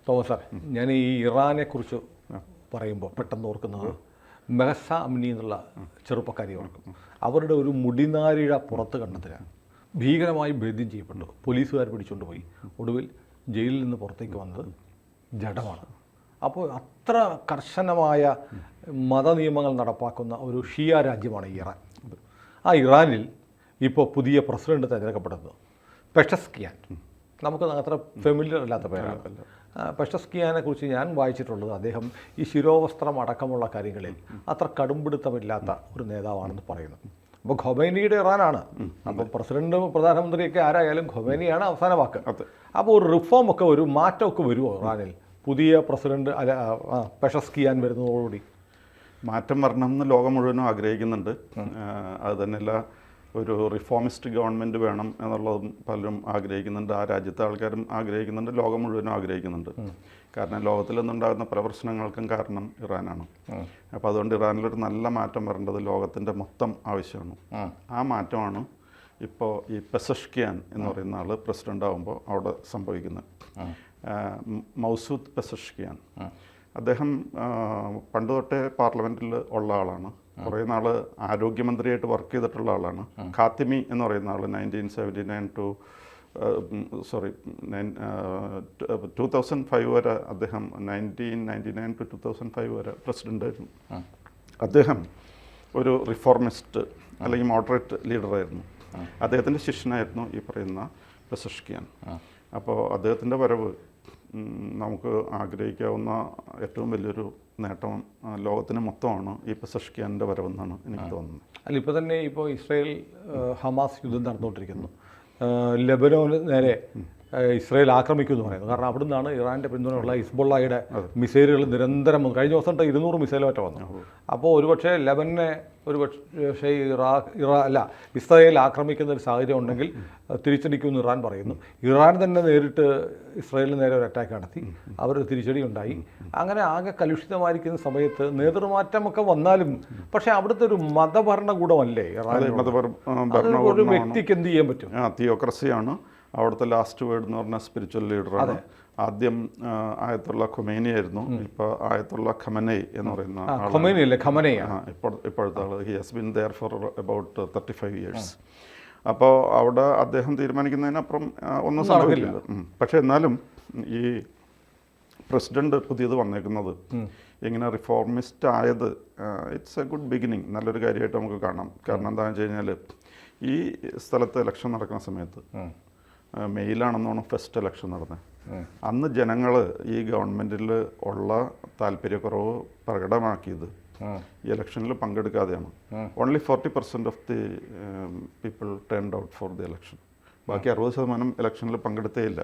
Thomas sir, ഞാൻ ഈ ഇറാനെക്കുറിച്ച് പറയുമ്പോൾ പെട്ടെന്ന് ഓർക്കുന്നത് മെഹസ അമ്നി എന്നുള്ള ചെറുപ്പക്കാരി ഓർക്കും. അവരുടെ ഒരു മുടിനാരിഴ പുറത്ത് കണ്ടെത്തുക ഭീകരമായി ഭേദ്യം ചെയ്യപ്പെട്ടു. പോലീസുകാർ പിടിച്ചുകൊണ്ട് പോയി. ഒടുവിൽ ജയിലിൽ നിന്ന് പുറത്തേക്ക് വന്നത് ജഡമാണ്. അപ്പോൾ അത്ര കർശനമായ മതനിയമങ്ങൾ നടപ്പാക്കുന്ന ഒരു ഷിയ രാജ്യമാണ് ഇറാൻ. ആ ഇറാനിൽ ഇപ്പോൾ പുതിയ പ്രസിഡന്റ് തിരഞ്ഞെടുക്കപ്പെടുന്നത് പെഷസ്കിയാൻ. നമുക്ക് അത്ര ഫെമിലിയർ അല്ലാത്ത പേരാണ്. പെഷസ്കിയാനെ കുറിച്ച് ഞാൻ വായിച്ചിട്ടുള്ളത് അദ്ദേഹം ഈ ശിരോവസ്ത്രം അടക്കമുള്ള കാര്യങ്ങളിൽ അത്ര കടുംപിടുത്തമില്ലാത്ത ഒരു നേതാവാണെന്ന് പറയുന്നു. അപ്പോൾ ഖൊമൈനിയുടെ ഇറാനാണ്. അപ്പോൾ പ്രസിഡന്റും പ്രധാനമന്ത്രിയൊക്കെ ആരായാലും ഖൊമൈനിയാണ് അവസാന വാക്ക്. അപ്പോൾ ഒരു റിഫോം ഒക്കെ ഒരു മാറ്റമൊക്കെ വരുമോ ഇറാനിൽ പുതിയ പ്രസിഡന്റ് പെഷസ്കിയാൻ വരുന്നതോടുകൂടി? മാറ്റം വരണമെന്ന് ലോകം മുഴുവനും ആഗ്രഹിക്കുന്നുണ്ട്. അത് തന്നെയല്ല, ഒരു റിഫോമിസ്റ്റ് ഗവൺമെൻറ് വേണം എന്നുള്ളതും പലരും ആഗ്രഹിക്കുന്നുണ്ട്. ആ രാജ്യത്തെ ആൾക്കാരും ആഗ്രഹിക്കുന്നുണ്ട്, ലോകം മുഴുവനും ആഗ്രഹിക്കുന്നുണ്ട്. കാരണം ലോകത്തിൽ നിന്നുണ്ടാകുന്ന പല പ്രശ്നങ്ങൾക്കും കാരണം ഇറാനാണ്. അപ്പോൾ അതുകൊണ്ട് ഇറാനിലൊരു നല്ല മാറ്റം വരേണ്ടത് ലോകത്തിൻ്റെ മൊത്തം ആവശ്യമാണ്. ആ മാറ്റമാണ് ഇപ്പോൾ ഈ പെസഷ്കിയാൻ എന്ന് പറയുന്ന ആൾ പ്രസിഡൻ്റ് ആകുമ്പോൾ അവിടെ സംഭവിക്കുന്നത്. മൗസൂദ് പെസഷ്കിയാൻ അദ്ദേഹം പണ്ട് തൊട്ടേ പാർലമെൻറ്റിൽ ഉള്ള ആളാണ്. കുറേ നാൾ ആരോഗ്യമന്ത്രിയായിട്ട് വർക്ക് ചെയ്തിട്ടുള്ള ആളാണ്. ഖാത്തിമി എന്ന് പറയുന്ന ആൾ 2005 വരെ അദ്ദേഹം 1999 to 2005 വരെ പ്രസിഡൻ്റായിരുന്നു. അദ്ദേഹം ഒരു റിഫോർമിസ്റ്റ് അല്ലെങ്കിൽ മോഡറേറ്റ് ലീഡറായിരുന്നു. അദ്ദേഹത്തിൻ്റെ ശിഷ്യനായിരുന്നു ഈ പറയുന്ന പെസഷ്കിയാൻ. അപ്പോൾ അദ്ദേഹത്തിൻ്റെ വരവ് നമുക്ക് ആഗ്രഹിക്കാവുന്ന ഏറ്റവും വലിയൊരു നേട്ടം ലോകത്തിന് മൊത്തമാണ് ഈ പെസഷ്കിയാൻ്റെ വരവെന്നാണ് എനിക്ക് തോന്നുന്നത്. അല്ല, ഇപ്പോൾ തന്നെ ഇപ്പോൾ ഇസ്രായേൽ ഹമാസ് യുദ്ധം നടന്നുകൊണ്ടിരിക്കുന്നു. ലെബനോന് നേരെ ഇസ്രായേൽ ആക്രമിക്കുമെന്ന് പറയുന്നു. കാരണം അവിടെ നിന്നാണ് ഇറാൻ്റെ പിന്തുണയുള്ള ഹിസ്ബുള്ളയുടെ മിസൈലുകൾ നിരന്തരം വന്നു. കഴിഞ്ഞ ദിവസം 200 മിസൈലുമായിട്ട് വന്നു. അപ്പോൾ ഒരുപക്ഷെ ലെബനെ ഒരുപക്ഷെ ഇസ്രായേൽ ആക്രമിക്കുന്ന ഒരു സാഹചര്യം ഉണ്ടെങ്കിൽ തിരിച്ചടിക്കുമെന്ന് ഇറാൻ പറയുന്നു. ഇറാൻ തന്നെ നേരിട്ട് ഇസ്രായേലിന് നേരെ ഒരു അറ്റാക്ക് നടത്തി. അവർ തിരിച്ചടി ഉണ്ടായി. അങ്ങനെ ആകെ കലുഷിതമായിരിക്കുന്ന സമയത്ത് നേതൃമാറ്റമൊക്കെ വന്നാലും പക്ഷേ അവിടുത്തെ ഒരു മതഭരണകൂടമല്ലേ ഇറാൻ? ഒരു വ്യക്തിക്ക് എന്ത് ചെയ്യാൻ പറ്റും? തിയോക്രസിയാണ് അവിടുത്തെ ലാസ്റ്റ് വേർഡ് എന്ന് പറഞ്ഞാൽ സ്പിരിച്വൽ ലീഡറാണ്. ആദ്യം ആയത്തുള്ള ഖൊമൈനി ആയിരുന്നു. ഇപ്പോൾ ആയത്തുള്ള ഖമനൈ എന്ന് പറയുന്ന ഇപ്പോഴത്തെ ആൾ. He has been there for about 35 years. അപ്പോൾ അവിടെ അദ്ദേഹം തീരുമാനിക്കുന്നതിനപ്പുറം ഒന്നും സംഭവിക്കില്ല. പക്ഷേ എന്നാലും ഈ പ്രസിഡന്റ് പുതിയത് വന്നേക്കുന്നത് ഇങ്ങനെ റിഫോർമിസ്റ്റ് ആയത് ഇറ്റ്സ് എ ഗുഡ് ബിഗിനിങ്. നല്ലൊരു കാര്യമായിട്ട് നമുക്ക് കാണാം. കാരണം എന്താണെന്ന് വെച്ച് കഴിഞ്ഞാൽ ഈ സ്ഥലത്ത് ഇലക്ഷൻ നടക്കുന്ന സമയത്ത് മെയിലാണെന്നാണ് ഫസ്റ്റ് ഇലക്ഷൻ നടന്നത്. അന്ന് ജനങ്ങൾ ഈ ഗവൺമെൻറ്റിൽ ഉള്ള താല്പര്യക്കുറവ് പ്രകടമാക്കിയത് ഈ ഇലക്ഷനിൽ പങ്കെടുക്കാതെയാണ്. Only 40% of the people turned out for the election. ബാക്കി 60% ഇലക്ഷനിൽ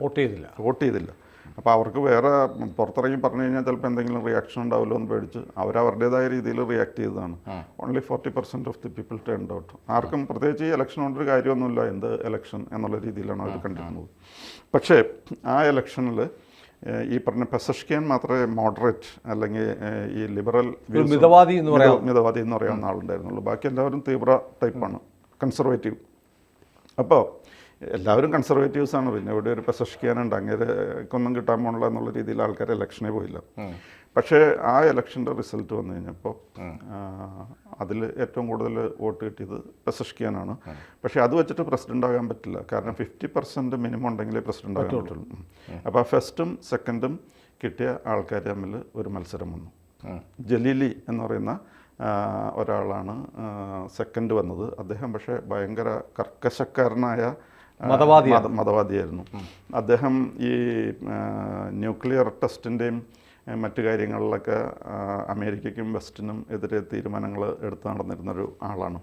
വോട്ട് ചെയ്തില്ല. അപ്പോൾ അവർക്ക് വേറെ പുറത്തിറങ്ങി പറഞ്ഞു കഴിഞ്ഞാൽ ചിലപ്പോൾ എന്തെങ്കിലും റിയാക്ഷൻ ഉണ്ടാവുമല്ലോ എന്ന് പേടിച്ച് അവരവരുടേതായ രീതിയിൽ റിയാക്ട് ചെയ്തതാണ്. Only 40% of the people turned out. ആർക്കും പ്രത്യേകിച്ച് ഈ ഇലക്ഷൻ കൊണ്ടൊരു കാര്യമൊന്നുമില്ല, എന്ത് ഇലക്ഷൻ എന്നുള്ള രീതിയിലാണ് അവർ കണ്ടിരുന്നത്. പക്ഷേ ആ ഇലക്ഷനിൽ ഈ പറഞ്ഞ പെസഷ്കിയാൻ മാത്രമേ മോഡറേറ്റ് അല്ലെങ്കിൽ ഈ ലിബറൽ മിതവാദി എന്ന് പറയാവുന്ന ആളുണ്ടായിരുന്നുള്ളൂ. ബാക്കി എല്ലാവരും തീവ്ര ടൈപ്പാണ്, കൺസർവേറ്റീവ്. അപ്പോൾ എല്ലാവരും കൺസർവേറ്റീവ്സാണ്. പിന്നെ ഇവിടെ ഒരു പെസഷ്കിയാനുണ്ട്, അങ്ങനെയൊന്നും കിട്ടാൻ പോകണില്ല എന്നുള്ള രീതിയിൽ ആൾക്കാർ ഇലക്ഷനെ പോയില്ല. പക്ഷേ ആ ഇലക്ഷൻ്റെ റിസൾട്ട് വന്നു കഴിഞ്ഞപ്പോൾ അതിൽ ഏറ്റവും കൂടുതൽ വോട്ട് കിട്ടിയത് പെസഷ്കിയാനാണ്. പക്ഷേ അത് വെച്ചിട്ട് പ്രസിഡൻ്റ് ആകാൻ പറ്റില്ല. കാരണം 50% മിനിമം ഉണ്ടെങ്കിലേ പ്രസിഡൻ്റ് ആകാൻ പറ്റുള്ളൂ. അപ്പോൾ ഫസ്റ്റും സെക്കൻഡും കിട്ടിയ ആൾക്കാർ തമ്മിൽ ഒരു മത്സരം വന്നു. ജലീലി എന്ന് പറയുന്ന ഒരാളാണ് സെക്കൻഡ് വന്നത്. അദ്ദേഹം പക്ഷേ ഭയങ്കര കർക്കശക്കാരനായ മതവാദിയായിരുന്നു. അദ്ദേഹം ഈ ന്യൂക്ലിയർ ടെസ്റ്റിൻ്റെയും മറ്റു കാര്യങ്ങളിലൊക്കെ അമേരിക്കയ്ക്കും വെസ്റ്റിനും എതിരെ തീരുമാനങ്ങൾ എടുത്ത് നടന്നിരുന്നൊരു ആളാണ്.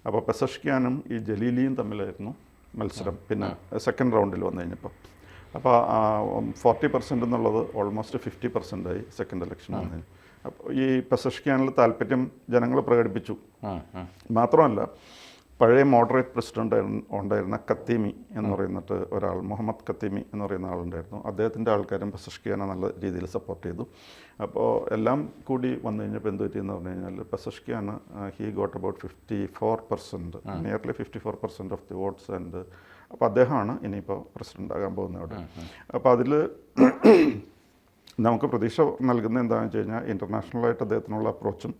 അപ്പോൾ പെസഷ്കിയാനും ഈ ജലീലിയും തമ്മിലായിരുന്നു മത്സരം. പിന്നെ സെക്കൻഡ് റൗണ്ടിൽ വന്നു കഴിഞ്ഞപ്പോൾ അപ്പോൾ 40% എന്നുള്ളത് ഓൾമോസ്റ്റ് 50% ആയി സെക്കൻഡ് ഇലക്ഷൻ വന്നു. അപ്പോൾ ഈ പെസഷ്കിയാനിൽ താല്പര്യം ജനങ്ങൾ പ്രകടിപ്പിച്ചു. മാത്രമല്ല പഴയ മോഡറേറ്റ് പ്രസിഡൻ്റ് ഉണ്ടായിരുന്ന കത്തീമി എന്ന് പറയുന്നിട്ട് ഒരാൾ, മുഹമ്മദ് കത്തീമി എന്ന് പറയുന്ന ആളുണ്ടായിരുന്നു. അദ്ദേഹത്തിൻ്റെ ആൾക്കാരും പെസഷ്കിയാനെ നല്ല രീതിയിൽ സപ്പോർട്ട് ചെയ്തു. അപ്പോൾ എല്ലാം കൂടി വന്നു കഴിഞ്ഞപ്പോൾ എന്ത് പറ്റിയെന്ന് പറഞ്ഞു കഴിഞ്ഞാൽ Pezeshkian he got about 54%, nearly 54% of the votes. And അപ്പോൾ അദ്ദേഹമാണ് ഇനിയിപ്പോൾ പ്രസിഡൻ്റ് ആകാൻ പോകുന്നത് അവിടെ. അപ്പോൾ അതിൽ നമുക്ക് പ്രതീക്ഷ നൽകുന്നത് എന്താണെന്ന് വെച്ച് കഴിഞ്ഞാൽ ഇൻ്റർനാഷണലായിട്ട് അദ്ദേഹത്തിനുള്ള അപ്രോച്ചും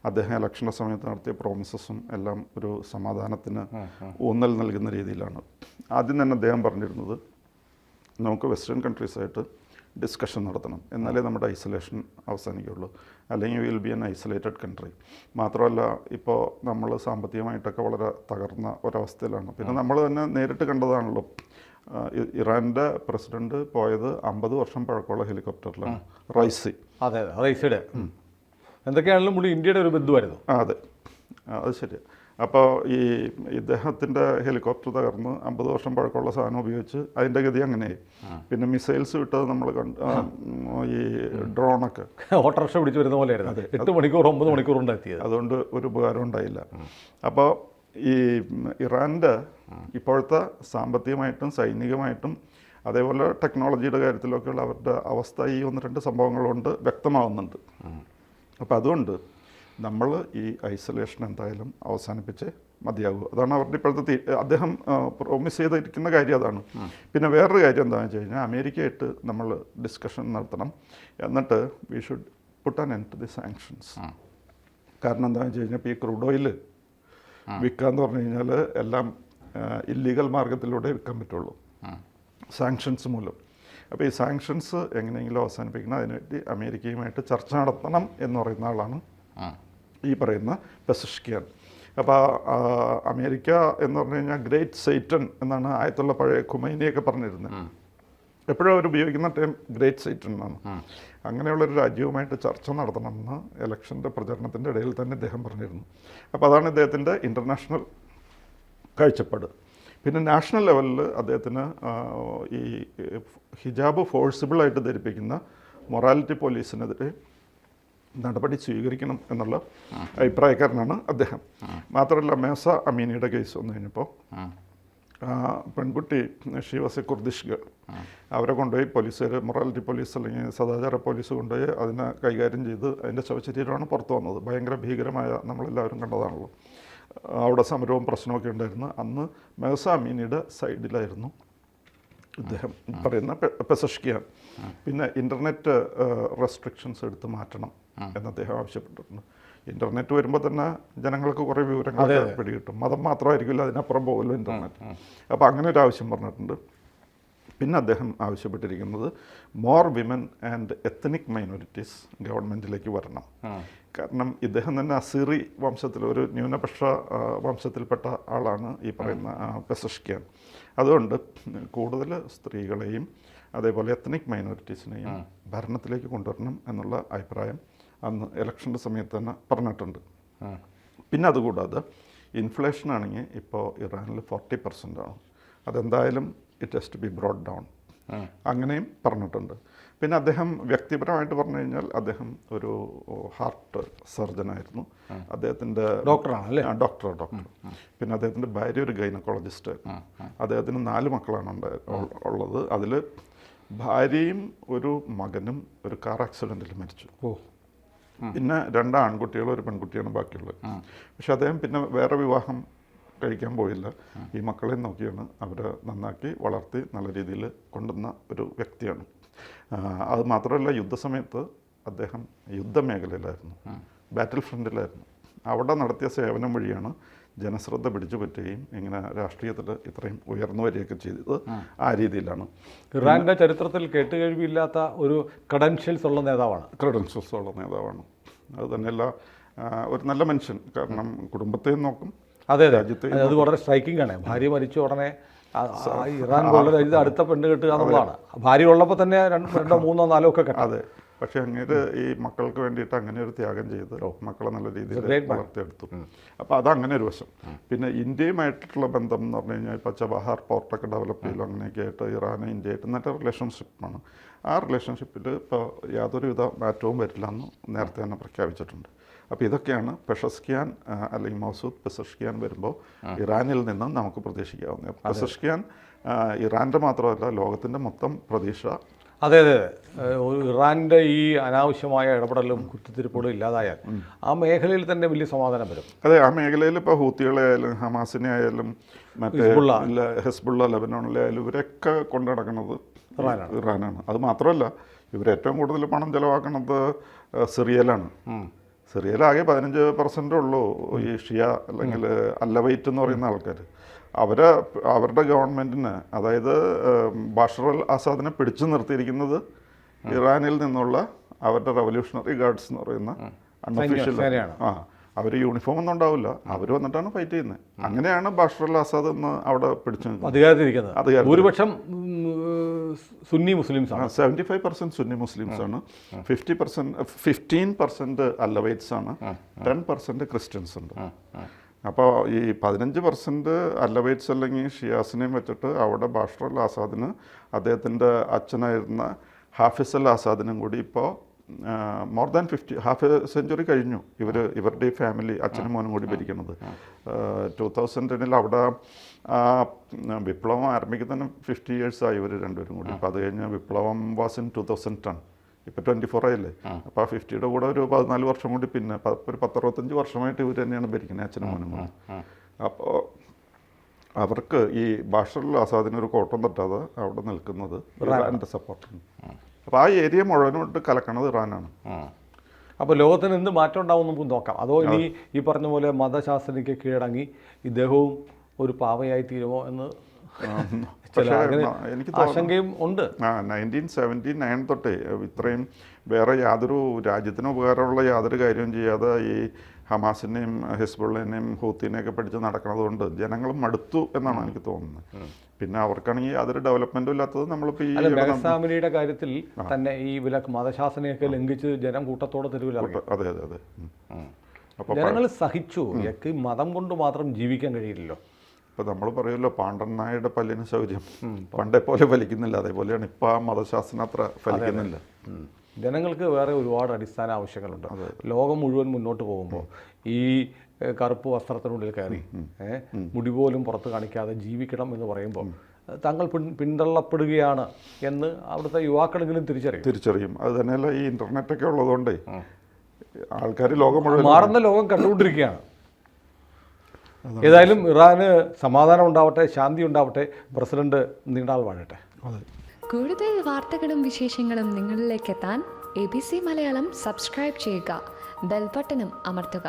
അദ്ദേഹം ഇലക്ഷൻ്റെ സമയത്ത് നടത്തിയ പ്രോമിസസും എല്ലാം ഒരു സമാധാനത്തിന് ഊന്നൽ നൽകുന്ന രീതിയിലാണ്. ആദ്യം തന്നെ അദ്ദേഹം പറഞ്ഞിരുന്നത് നമുക്ക് വെസ്റ്റേൺ കൺട്രീസായിട്ട് ഡിസ്കഷൻ നടത്തണം, എന്നാലേ നമ്മുടെ ഐസൊലേഷൻ അവസാനിക്കുകയുള്ളൂ, അല്ലെങ്കിൽ will be N isolated country. മാത്രമല്ല ഇപ്പോൾ നമ്മൾ സാമ്പത്തികമായിട്ടൊക്കെ വളരെ തകർന്ന ഒരവസ്ഥയിലാണ്. പിന്നെ നമ്മൾ തന്നെ നേരിട്ട് കണ്ടതാണല്ലോ, ഇറാൻ്റെ പ്രസിഡന്റ് പോയത് 50 വർഷം പഴക്കമുള്ള ഹെലികോപ്റ്ററിലാണ്, റൈസി. അതെ, റൈസിയുടെ എന്തൊക്കെയാണെങ്കിലും പുള്ളി ഇന്ത്യയുടെ ഒരു ബന്ധുവായിരുന്നു. അതെ, അത് ശരിയാണ്. അപ്പോൾ ഈ ഇദ്ദേഹത്തിൻ്റെ ഹെലികോപ്റ്റർ തകർന്ന് 50 വർഷം പഴക്കമുള്ള സാധനം ഉപയോഗിച്ച് അതിൻ്റെ ഗതി അങ്ങനെയായി. പിന്നെ മിസൈൽസ് വിട്ടത് നമ്മൾ ഈ ഡ്രോണൊക്കെ ഓട്ടോറിക്ഷ പിടിച്ച് വരുന്ന പോലെയായിരുന്നു. 8 മണിക്കൂർ 9 മണിക്കൂർ കൊണ്ട് എത്തിയത്. അതുകൊണ്ട് ഒരു ഉപകാരം ഉണ്ടായില്ല. അപ്പോൾ ഈ ഇറാൻ്റെ ഇപ്പോഴത്തെ സാമ്പത്തികമായിട്ടും സൈനികമായിട്ടും അതേപോലെ ടെക്നോളജിയുടെ കാര്യത്തിലൊക്കെയുള്ള അവരുടെ അവസ്ഥ ഈ 1-2 സംഭവങ്ങൾ കൊണ്ട് വ്യക്തമാവുന്നുണ്ട്. അപ്പോൾ അതുകൊണ്ട് നമ്മൾ ഈ ഐസൊലേഷൻ എന്തായാലും അവസാനിപ്പിച്ച് മതിയാകും. അതാണ് അവരുടെ ഇപ്പോഴത്തെ അദ്ദേഹം പ്രോമിസ് ചെയ്തിരിക്കുന്ന കാര്യം അതാണ്. പിന്നെ വേറൊരു കാര്യം എന്താണെന്ന് വെച്ച് കഴിഞ്ഞാൽ അമേരിക്കയായിട്ട് നമ്മൾ ഡിസ്കഷൻ നടത്തണം, എന്നിട്ട് we should put an end to the sanctions. കാരണം എന്താണെന്ന് വെച്ച് കഴിഞ്ഞാൽ ഇപ്പോൾ ഈ ക്രൂഡ് ഓയിൽ വിൽക്കാന്ന് പറഞ്ഞു കഴിഞ്ഞാൽ എല്ലാം ഇല്ലീഗൽ മാർഗത്തിലൂടെ വിൽക്കാൻ പറ്റുള്ളൂ സാങ്ഷൻസ് മൂലം. അപ്പോൾ ഈ സാങ്ഷൻസ് എങ്ങനെയെങ്കിലും അവസാനിപ്പിക്കണം, അതിനുവേണ്ടി അമേരിക്കയുമായിട്ട് ചർച്ച നടത്തണം എന്ന് പറയുന്ന ആളാണ് ഈ പറയുന്ന പെസഷ്കിയാൻ. അപ്പോൾ അമേരിക്ക എന്ന് പറഞ്ഞു കഴിഞ്ഞാൽ ഗ്രേറ്റ് സൈറ്റൻ എന്നാണ് ആയത്തുള്ള പഴയ ഖുമൈനിയൊക്കെ പറഞ്ഞിരുന്നത്. എപ്പോഴും അവർ ഉപയോഗിക്കുന്ന ടൈം ഗ്രേറ്റ് സൈറ്റൻ എന്നാണ്. അങ്ങനെയുള്ളൊരു രാജ്യവുമായിട്ട് ചർച്ച നടത്തണമെന്ന് ഇലക്ഷൻ്റെ പ്രചരണത്തിൻ്റെ ഇടയിൽ തന്നെ ഇദ്ദേഹം പറഞ്ഞിരുന്നു. അപ്പോൾ അതാണ് ഇദ്ദേഹത്തിൻ്റെ ഇൻ്റർനാഷണൽ കാഴ്ചപ്പാട്. പിന്നെ നാഷണൽ ലെവലിൽ അദ്ദേഹത്തിന് ഈ ഹിജാബ് ഫോഴ്സിബിളായിട്ട് ധരിപ്പിക്കുന്ന മൊറാലിറ്റി പോലീസിനെതിരെ നടപടി സ്വീകരിക്കണം എന്നുള്ള അഭിപ്രായക്കാരനാണ് അദ്ദേഹം. മാത്രമല്ല മേസ അമീനിയുടെ കേസ് വന്നു കഴിഞ്ഞപ്പോൾ പെൺകുട്ടി she was A Kurdish girl, അവരെ കൊണ്ടുപോയി പോലീസുകാർ, മൊറാലിറ്റി പോലീസ് അല്ലെങ്കിൽ സദാചാര പോലീസ് കൊണ്ടുപോയി അതിനെ കൈകാര്യം ചെയ്ത് അതിൻ്റെ ശവശരീരമാണ് പുറത്തു വന്നത്. ഭയങ്കര ഭീകരമായ, നമ്മളെല്ലാവരും കണ്ടതാണല്ലോ. അവിടെ സമരവും പ്രശ്നമൊക്കെ ഉണ്ടായിരുന്നു. അന്ന് മേസ അമീനിയുടെ സൈഡിലായിരുന്നു ഇദ്ദേഹം പറയുന്ന പെസഷ്കിയാൻ. പിന്നെ ഇൻ്റർനെറ്റ് റെസ്ട്രിക്ഷൻസ് എടുത്ത് മാറ്റണം എന്ന് അദ്ദേഹം ആവശ്യപ്പെട്ടിട്ടുണ്ട്. ഇൻ്റർനെറ്റ് വരുമ്പോൾ തന്നെ ജനങ്ങൾക്ക് കുറേ വിവരങ്ങളൊക്കെ പിടികിട്ടും. മതം മാത്രമായിരിക്കില്ല, അതിനപ്പുറം പോകുമല്ലോ ഇൻ്റർനെറ്റ്. അപ്പോൾ അങ്ങനെ ഒരു ആവശ്യം പറഞ്ഞിട്ടുണ്ട്. പിന്നെ അദ്ദേഹം ആവശ്യപ്പെട്ടിരിക്കുന്നത് more women and ethnic minorities ഗവൺമെൻറ്റിലേക്ക് വരണം. കാരണം ഇദ്ദേഹം തന്നെ അസീറി വംശത്തിൽ ഒരു ന്യൂനപക്ഷ വംശത്തിൽപ്പെട്ട ആളാണ് ഈ പറയുന്ന പെസഷ്കിയാൻ. അതുകൊണ്ട് കൂടുതൽ സ്ത്രീകളെയും അതേപോലെ എത്നിക് മൈനോറിറ്റീസിനെയും ഭരണത്തിലേക്ക് കൊണ്ടുവരണം എന്നുള്ള അഭിപ്രായം അന്ന് ഇലക്ഷൻ്റെ സമയത്ത് തന്നെ പറഞ്ഞിട്ടുണ്ട്. പിന്നെ അതുകൂടാതെ ഇൻഫ്ലേഷൻ ആണെങ്കിൽ ഇപ്പോൾ ഇറാനിൽ 40% ആണ്. അതെന്തായാലും it has to be brought down, അങ്ങനെയും പറഞ്ഞിട്ടുണ്ട്. പിന്നെ അദ്ദേഹം വ്യക്തിപരമായിട്ട് പറഞ്ഞു കഴിഞ്ഞാൽ അദ്ദേഹം ഒരു ഹാർട്ട് സർജനായിരുന്നു. അദ്ദേഹത്തിൻ്റെ ഡോക്ടറാണ്. ഡോക്ടർ. പിന്നെ അദ്ദേഹത്തിൻ്റെ ഭാര്യ ഒരു ഗൈനക്കോളജിസ്റ്റ്. അദ്ദേഹത്തിന് 4 മക്കളാണ് ഉള്ളത്. അതിൽ ഭാര്യയും ഒരു മകനും ഒരു കാർ ആക്സിഡൻറ്റിൽ മരിച്ചു. പിന്നെ 2 ആൺകുട്ടികളും ഒരു പെൺകുട്ടിയാണ് ബാക്കിയുള്ളത്. പക്ഷെ അദ്ദേഹം പിന്നെ വേറെ വിവാഹം കഴിക്കാൻ പോയില്ല. ഈ മക്കളെ നോക്കിയാണ് അവരെ നന്നാക്കി വളർത്തി നല്ല രീതിയിൽ കൊണ്ടുവന്ന ഒരു വ്യക്തിയാണ്. അത് മാത്രമല്ല യുദ്ധസമയത്ത് അദ്ദേഹം യുദ്ധമേഖലയിലായിരുന്നു, ബാറ്റിൽ ഫ്രണ്ടിലായിരുന്നു. അവിടെ നടത്തിയ സേവനം വഴിയാണ് ജനശ്രദ്ധ പിടിച്ചു പറ്റുകയും ഇങ്ങനെ രാഷ്ട്രീയത്തിൽ ഇത്രയും ഉയർന്നു വരികയൊക്കെ ചെയ്തത് ആ രീതിയിലാണ്. ഇറാൻ്റെ ചരിത്രത്തിൽ കേട്ടുകേഴ്വിയില്ലാത്ത ഒരു ക്രെഡൻഷ്യൽസ് ഉള്ള നേതാവാണ്. അത് തന്നെയല്ല ഒരു നല്ല മനുഷ്യൻ. കാരണം കുടുംബത്തെയും നോക്കും. അതെ, രാജ്യത്തെ അത് വളരെ സ്ട്രൈക്കിംഗ് ആണ്. ഭാര്യ മരിച്ച ഉടനെ ഇറാൻ പോലുള്ള രാജ്യത്ത് അടുത്ത പെണ്ണ് കെട്ടുക എന്നുള്ളതാണ്. ഭാര്യ ഉള്ളപ്പോൾ തന്നെ 2, 3, 4 ഒക്കെ കെട്ടാം. അതെ, പക്ഷേ അങ്ങേര് ഈ മക്കൾക്ക് വേണ്ടിയിട്ട് അങ്ങനെ ഒരു ത്യാഗം ചെയ്ത് മക്കളെ നല്ല രീതിയിൽ വളർത്തിയെടുത്തു. അപ്പോൾ അതങ്ങനെ ഒരു വശം. പിന്നെ ഇന്ത്യയുമായിട്ടുള്ള ബന്ധം എന്ന് പറഞ്ഞു കഴിഞ്ഞാൽ ഇപ്പോൾ ചബഹാർ പോർട്ടൊക്കെ ഡെവലപ്പ് ചെയ്യലും അങ്ങനെയൊക്കെ ആയിട്ട് ഇറാനും ഇന്ത്യയായിട്ട് നല്ല റിലേഷൻഷിപ്പാണ്. ആ റിലേഷൻഷിപ്പിൽ ഇപ്പോൾ യാതൊരുവിധ മാറ്റവും വരില്ല എന്ന് നേരത്തെ തന്നെ പ്രഖ്യാപിച്ചിട്ടുണ്ട്. അപ്പോൾ ഇതൊക്കെയാണ് പെസഷ്കിയാൻ അല്ലെങ്കിൽ മൗസൂദ് പെസഷ്കിയാൻ വരുമ്പോൾ ഇറാനിൽ നിന്ന് നമുക്ക് പ്രതീക്ഷിക്കാവുന്നത്. പെസഷ്കിയാൻ ഇറാൻ്റെ മാത്രമല്ല ലോകത്തിൻ്റെ മൊത്തം പ്രതീക്ഷ. അതെ, ഇറാൻ്റെ ഈ അനാവശ്യമായ ഇടപെടലും കുത്തിത്തിരിപ്പുകളും ഇല്ലാതായാൽ ആ മേഖലയിൽ തന്നെ വലിയ സമാധാനം വരും. അതെ, ആ മേഖലയിൽ ഇപ്പോൾ ഹൂത്തികളെ ആയാലും ഹമാസിനെ ആയാലും മറ്റേ ഹെസ്ബുള്ള ലെബനോണിലെ ആയാലും ഇവരൊക്കെ കൊണ്ടു നടക്കുന്നത് ഇറാനാണ്. അത് മാത്രമല്ല ഇവർ ഏറ്റവും കൂടുതൽ പണം ചിലവാക്കുന്നത് സിറിയയിലാണ്. സിറിയയിലാകെ 15% ഉള്ളൂ ഈ ഷിയ അല്ലെങ്കിൽ അല്ലവൈറ്റ് എന്ന് പറയുന്ന ആൾക്കാർ. അവരുടെ ഗവൺമെൻറ്റിന്, അതായത് ബഷർ അൽ ആസാദിനെ പിടിച്ചു നിർത്തിയിരിക്കുന്നത് ഇറാനിൽ നിന്നുള്ള അവരുടെ റവല്യൂഷണറി ഗാർഡ്സ് എന്ന് പറയുന്ന അൺഒഫീഷ്യൽ, അവർ യൂണിഫോം ഒന്നും ഉണ്ടാവില്ല, അവർ വന്നിട്ടാണ് ഫൈറ്റ് ചെയ്യുന്നത്. അങ്ങനെയാണ് ബഷർ അൽ ആസാദ് എന്ന് അവിടെ പിടിച്ചു അധികാരത്തിരിക്കുന്നത്. ഭൂരിപക്ഷം സുന്നി മുസ്ലിംസ് ആണ്, 75% സുന്നി മുസ്ലിംസ് ആണ്, 15% അല്ലവൈറ്റ്സ് ആണ്, 10% ക്രിസ്ത്യൻസ് ഉണ്ട്. അപ്പോൾ ഈ 15% അല്ലവൈറ്റ്സ് അല്ലെങ്കിൽ ഷിയാസിനെയും വെച്ചിട്ട് അവിടെ ബഷർ അൽ ആസാദിന് അദ്ദേഹത്തിൻ്റെ അച്ഛനായിരുന്ന ഹാഫിസ് അൽ ആസാദിനും കൂടി ഇപ്പോൾ മോർ ദാൻ 50 സെഞ്ചുറി കഴിഞ്ഞു ഇവരുടെ ഈ ഫാമിലി അച്ഛനും മോനും കൂടി ഭരിക്കുന്നത്. 2010 അവിടെ വിപ്ലവം ആരംഭിക്കുന്നതിന് 50 years ആയി ഇവർ രണ്ടുപേരും കൂടി. അപ്പോൾ അത് കഴിഞ്ഞ് വിപ്ലവം വാസ് ഇൻ 2010, ഇപ്പോൾ 24 ആയില്ലേ. അപ്പോൾ ആ 50യുടെ കൂടെ ഒരു 14 വർഷം കൂടി, പിന്നെ ഒരു 10-65 വർഷമായിട്ട് ഇവർ തന്നെയാണ് ഭരിക്കുന്നത് അച്ഛനും മോനും കൂടി. അപ്പോൾ അവർക്ക് ഈ ബഷർ അൽ ആസാദിനൊരു കോട്ടം തട്ടാതെ അവിടെ നിൽക്കുന്നത് ഇറാൻ്റെ സപ്പോർട്ടാണ്. അപ്പോൾ ആ ഏരിയ മുഴുവനോട്ട് കലക്കണത് ഇറാനാണ്. അപ്പോൾ ലോകത്തിന് എന്ത് മാറ്റം ഉണ്ടാവും നമുക്ക് നോക്കാം. അതോ ഇനി ഈ പറഞ്ഞ പോലെ മതശാസ്ത്രജ്ഞയ്ക്ക് കീഴടങ്ങി ഇദ്ദേഹവും ഒരു പാവയായി തീരുമോ എന്ന് എനിക്ക് ആശങ്കയും ഉണ്ട്. 1979 തൊട്ടേ ഇത്രയും വേറെ യാതൊരു രാജ്യത്തിന് ഉപകാരമുള്ള യാതൊരു കാര്യവും ചെയ്യാതെ ഈ ഹമാസിനെയും ഹിസ്ബുള്ളിനെയും ഹൂത്തിനെയൊക്കെ പിടിച്ച് നടക്കുന്നത് കൊണ്ട് ജനങ്ങൾ മടുത്തു എന്നാണ് എനിക്ക് തോന്നുന്നത്. പിന്നെ അവർക്കാണെങ്കിൽ യാതൊരു ഡെവലപ്മെന്റും ഇല്ലാത്തത് നമ്മളിപ്പോൾ ഈ മെഹസാമിനിയുടെ കാര്യത്തിൽ തന്നെ ഈ വിലക്ക് മതശാസനയൊക്കെ ലംഘിച്ച് ജനം കൂട്ടത്തോടെ തെരുവിലിറങ്ങി. അതെ അതെ അതെ. അപ്പോൾ ജനങ്ങൾ സഹിച്ചു. ഈ മതം കൊണ്ട് മാത്രം ജീവിക്കാൻ കഴിയില്ലല്ലോ. ഇപ്പോൾ നമ്മൾ പറയുമല്ലോ പാണ്ഡനായുടെ പല്ലിന് ശൗര്യം പണ്ടേ പോലെ ഫലിക്കുന്നില്ല, അതേപോലെയാണ് ഇപ്പോൾ ആ മതശാസ്ത്രം അത്ര ഫലിക്കുന്നില്ല. ജനങ്ങൾക്ക് വേറെ ഒരുപാട് അടിസ്ഥാന ആവശ്യങ്ങളുണ്ട്. ലോകം മുഴുവൻ മുന്നോട്ട് പോകുമ്പോൾ ഈ കറുപ്പ് വസ്ത്രത്തിനുള്ളിൽ കയറി മുടി പോലും പുറത്ത് കാണിക്കാതെ ജീവിക്കണം എന്ന് പറയുമ്പോൾ താങ്കൾ പിന്തള്ളപ്പെടുകയാണ് എന്ന് അവിടുത്തെ യുവാക്കളെങ്കിലും തിരിച്ചറിയും. അത് തന്നെയല്ല, ഈ ഇൻ്റർനെറ്റൊക്കെ ഉള്ളതുകൊണ്ടേ ആൾക്കാർ ലോകം മുഴുവൻ മാറുന്ന ലോകം കണ്ടുകൊണ്ടിരിക്കുകയാണ്. ഏതായാലും ഇറാന് സമാധാനം ഉണ്ടാവട്ടെ, ശാന്തി ഉണ്ടാവട്ടെ, പ്രസിഡന്റ് നീണ്ടാൾ വാഴട്ടെ. കൂടുതൽ വാർത്തകളും വിശേഷങ്ങളും നിങ്ങളിലേക്ക് എത്താൻ ABC മലയാളം സബ്സ്ക്രൈബ് ചെയ്യുക, ബെൽ ബട്ടണും അമർത്തുക.